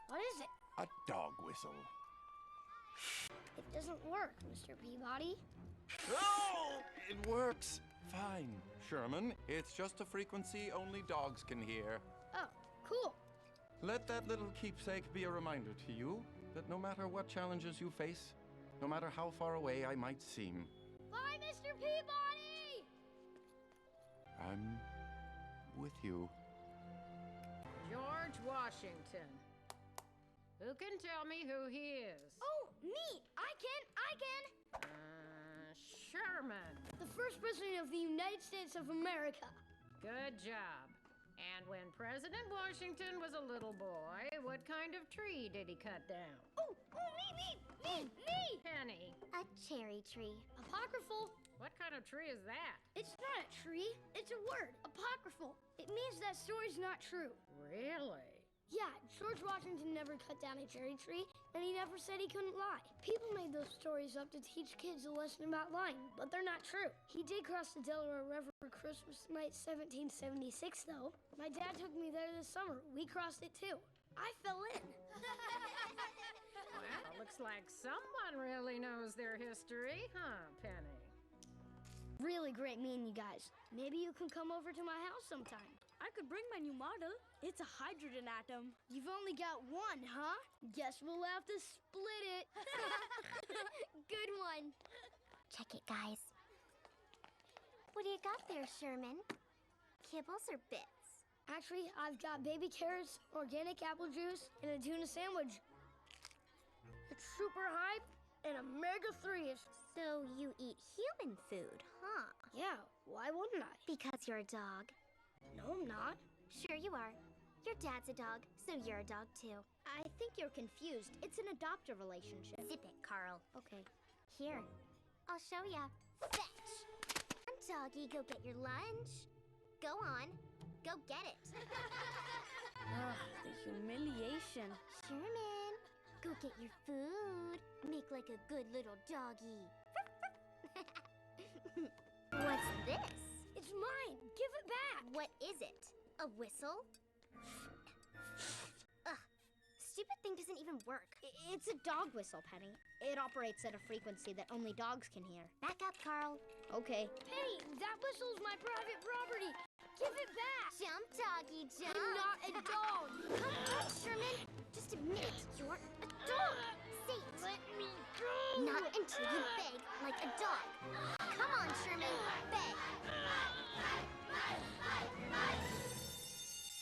What is it? A dog whistle. It doesn't work, Mr. Peabody. Oh! It works. Fine, Sherman. It's just a frequency only dogs can hear. Oh, cool. Let that little keepsake be a reminder to you that no matter what challenges you face, no matter how far away I might seem, Bye, Mr. Peabody! I'm with you. George Washington. Who can tell me who he is? Oh, me! I can! Sherman. The first president of the United States of America. Good job. And when President Washington was a little boy, what kind of tree did he cut down? Oh, me! Penny. A cherry tree. Apocryphal. What kind of tree is that? It's not a tree, it's a word. Apocryphal. It means that story's not true. Really? Yeah, George Washington never cut down a cherry tree, and he never said he couldn't lie. People made those stories up to teach kids a lesson about lying, but they're not true. He did cross the Delaware River Christmas night 1776, though. My dad took me there this summer. We crossed it, too. I fell in. Well, looks like someone really knows their history, huh, Penny? Really great meeting you guys. Maybe you can come over to my house sometime. I could bring my new model. It's a hydrogen atom. You've only got one, huh? Guess we'll have to split it. Good one. Check it, guys. What do you got there, Sherman? Kibbles or bits? Actually, I've got baby carrots, organic apple juice, and a tuna sandwich. It's super hype and omega-3s. So you eat human food, huh? Yeah, why wouldn't I? Because you're a dog. No, I'm not. Sure you are. Your dad's a dog, so you're a dog too. I think you're confused. It's an adoptive relationship. Zip it, Carl. Okay. Here, I'll show ya. Fetch! Come on, doggy, go get your lunch. Go on, go get it. The humiliation. Sherman, go get your food. Make like a good little doggy. What's this? It's mine. Give it back. What is it? A whistle? Ugh, stupid thing doesn't even work. It's a dog whistle, Penny. It operates at a frequency that only dogs can hear. Back up, Carl. Okay. Penny, that whistle's my private property. Give it back. Jump, doggy, jump. I'm not a dog. Come on, Sherman. Just admit it. You're a dog. Say it. Let me go. Not until you beg like a dog. Come on, Sherman. Beg.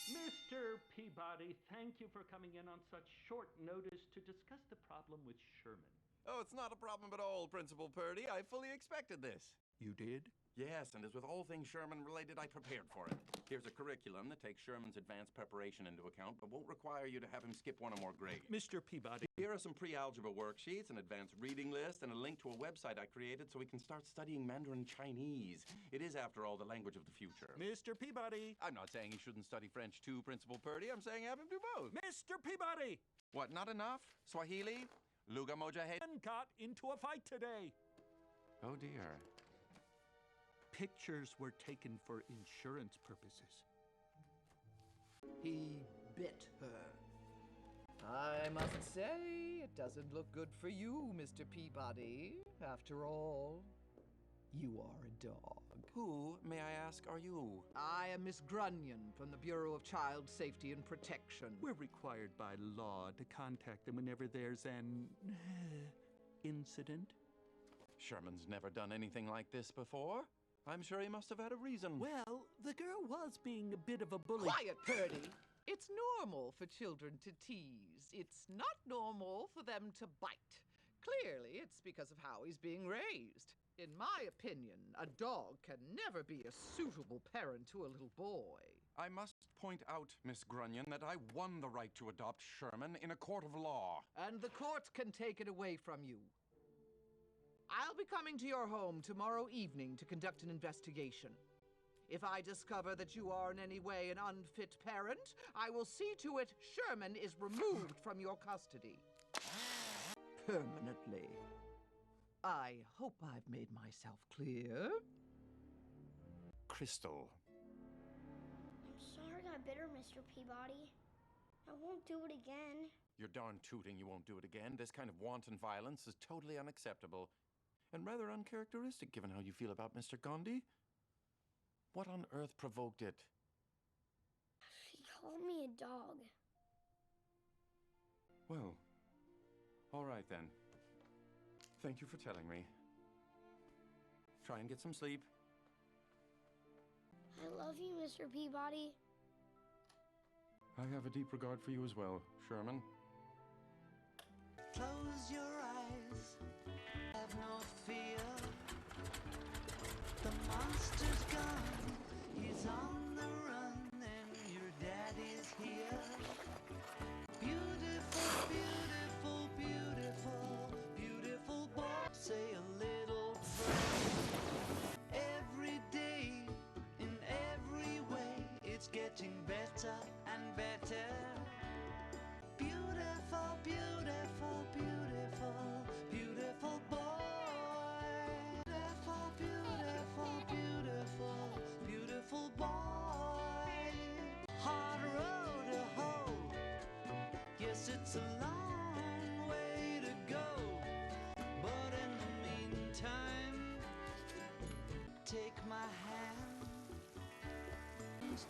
Mr. Peabody, thank you for coming in on such short notice to discuss the problem with Sherman. Oh, it's not a problem at all, Principal Purdy. I fully expected this. You did? Yes, and as with all things Sherman-related, I prepared for it. Here's a curriculum that takes Sherman's advanced preparation into account, but won't require you to have him skip one or more grades. Mr. Peabody. Here are some pre-algebra worksheets, an advanced reading list, and a link to a website I created so he can start studying Mandarin Chinese. It is, after all, the language of the future. Mr. Peabody. I'm not saying he shouldn't study French too, Principal Purdy. I'm saying have him do both. Mr. Peabody! What, not enough? Swahili? Luga Mojahed? Got into a fight today. Oh, dear. Pictures were taken for insurance purposes. He bit her. I must say, it doesn't look good for you, Mr. Peabody. After all, you are a dog. Who, may I ask, are you? I am Miss Grunion from the Bureau of Child Safety and Protection. We're required by law to contact them whenever there's an incident. Sherman's never done anything like this before. I'm sure he must have had a reason. Well, the girl was being a bit of a bully. Quiet, Purdy! It's normal for children to tease. It's not normal for them to bite. Clearly, it's because of how he's being raised. In my opinion, a dog can never be a suitable parent to a little boy. I must point out, Miss Grunion, that I won the right to adopt Sherman in a court of law. And the court can take it away from you. I'll be coming to your home tomorrow evening to conduct an investigation. If I discover that you are in any way an unfit parent, I will see to it Sherman is removed from your custody. Permanently. I hope I've made myself clear. Crystal. I'm sorry I bit her, Mr. Peabody. I won't do it again. You're darn tooting you won't do it again. This kind of wanton violence is totally unacceptable. And rather uncharacteristic given how you feel about Mr. Gandhi. What on earth provoked it? He called me a dog. Well, all right then. Thank you for telling me. Try and get some sleep. I love you, Mr. Peabody. I have a deep regard for you as well, Sherman. Close your eyes, have no fear. The monster's gone, he's on the run, and your daddy's here. Beautiful, beautiful, beautiful, beautiful boy. Say a little prayer. Every day, in every way, it's getting better and better. Beautiful, beautiful, beautiful, beautiful boy. Beautiful, beautiful, beautiful, beautiful boy. Hard road to hoe. Yes, it's a long way to go. But in the meantime, take my hand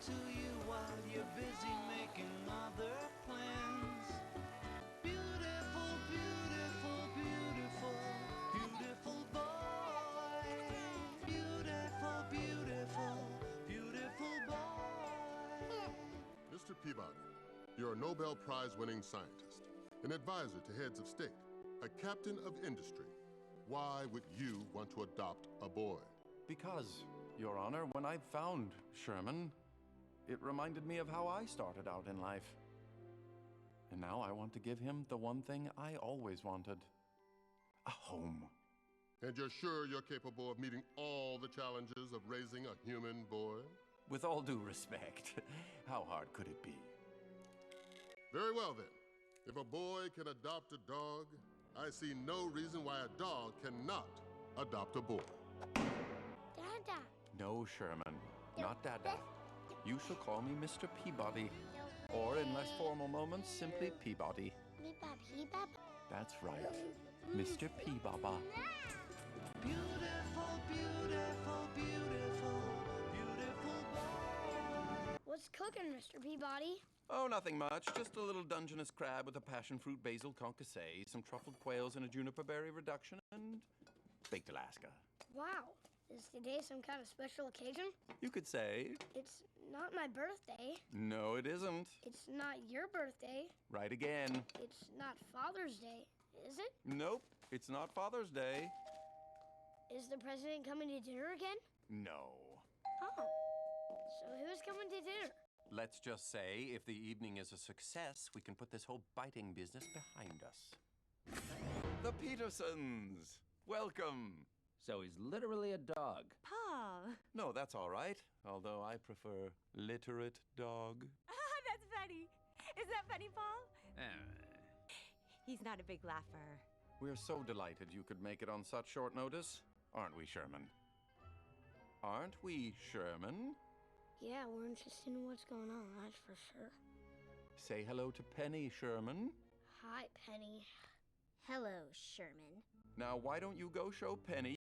to you while you're busy making other plans. Beautiful, beautiful, beautiful, beautiful boy. Beautiful, beautiful, beautiful boy. Mr. Peabody, you're a Nobel Prize-winning scientist, an advisor to heads of state, a captain of industry. Why would you want to adopt a boy? Because, Your Honor, when I found Sherman, it reminded me of how I started out in life. And now I want to give him the one thing I always wanted. A home. And you're sure you're capable of meeting all the challenges of raising a human boy? With all due respect, how hard could it be? Very well then. If a boy can adopt a dog, I see no reason why a dog cannot adopt a boy. Dada. No, Sherman, not Dada. You shall call me Mr. Peabody, or in less formal moments, simply Peabody. That's right, Mr. Peababa. Beautiful, beautiful, beautiful, beautiful boy. What's cooking, Mr. Peabody? Oh, nothing much. Just a little Dungeness crab with a passion fruit basil concassé, some truffled quails and a juniper berry reduction, and baked Alaska. Wow. Is today some kind of special occasion? You could say. It's not my birthday. No, it isn't. It's not your birthday. Right again. It's not Father's Day, is it? Nope, it's not Father's Day. Is the president coming to dinner again? No. Oh. So who's coming to dinner? Let's just say, if the evening is a success, we can put this whole biting business behind us. The Petersons! Welcome! So he's literally a dog. Paul. No, that's all right. Although I prefer literate dog. That's funny. Is that funny, Paul? He's not a big laugher. We're so delighted you could make it on such short notice. Aren't we, Sherman? Aren't we, Sherman? Yeah, we're interested in what's going on, that's for sure. Say hello to Penny, Sherman. Hi, Penny. Hello, Sherman. Now, why don't you go show Penny